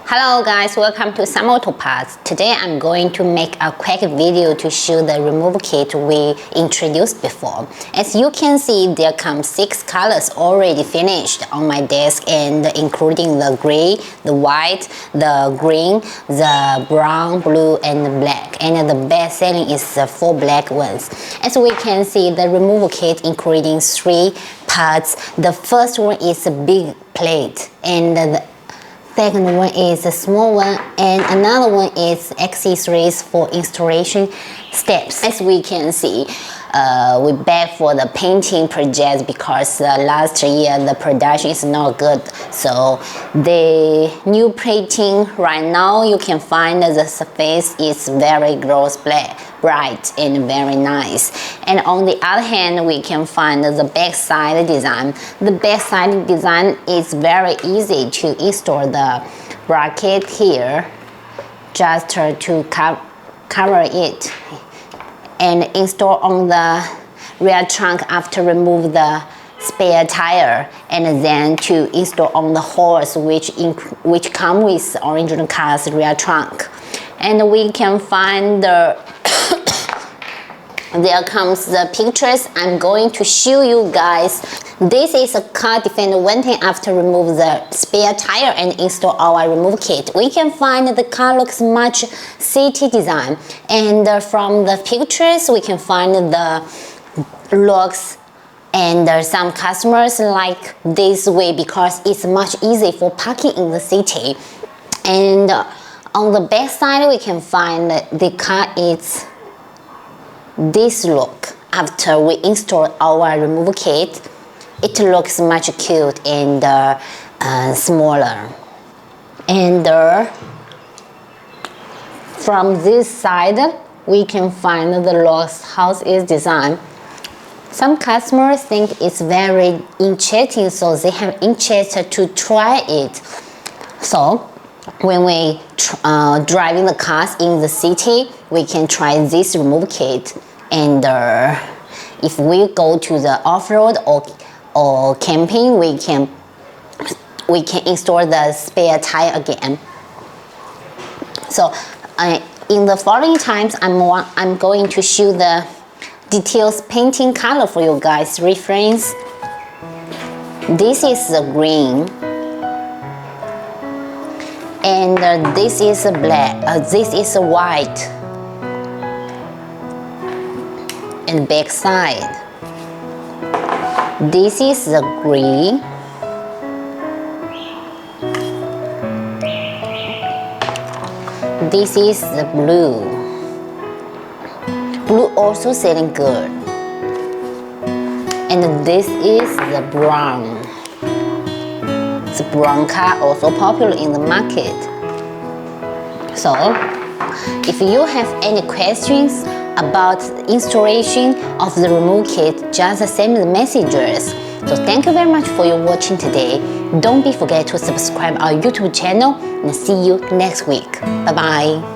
Hello guys, welcome to summerautoparts. Today I'm going to make a quick video to show the removal kit we introduced before. As you can see, there come 6 colors already finished on my desk, and including the gray, the white, the green, the brown, blue and the black. And the best selling is the 4 black ones. As we can see, the removal kit including 3 parts. The first one is a big plate, and the second one is a small one, and another one is accessories for installation steps. As we can see, we beg for the painting project because last year the production is not good. So the new painting right now you can find the surface is very gloss black, bright and very nice. And on the other hand, we can find the back side design. The back side design is very easy to install the bracket here, just to cover it, and install on the rear trunk after remove the spare tire, and then to install on the hose which come with original car's rear trunk. And we can find the there comes the pictures. I'm going to show you guys. This is a car defender venting after remove the spare tire and install our removal kit. We can find the car looks much city design, and from the pictures we can find the looks, and some customers like this way because it's much easy for parking in the city. And on the back side we can find the car is this look after we install our removal kit. It looks much cute and smaller. And from this side we can find the locks how is designed. Some customers think it's very interesting, so they have interest to try it. So when we driving the cars in the city, we can try this removal kit. And if we go to the off-road or camping, we can install the spare tire again. So in the following times, I'm going to show the details painting color for you guys reference. This is the green, and this is a black. This is a white. And back side, this is the green, this is the blue. Blue also selling good. And this is the brown. The brown car also popular in the market. So if you have any questions about installation of the removal kit, just send the messages. So thank you very much for your watching today. Don't forget to subscribe our YouTube channel, and see you next week. Bye bye.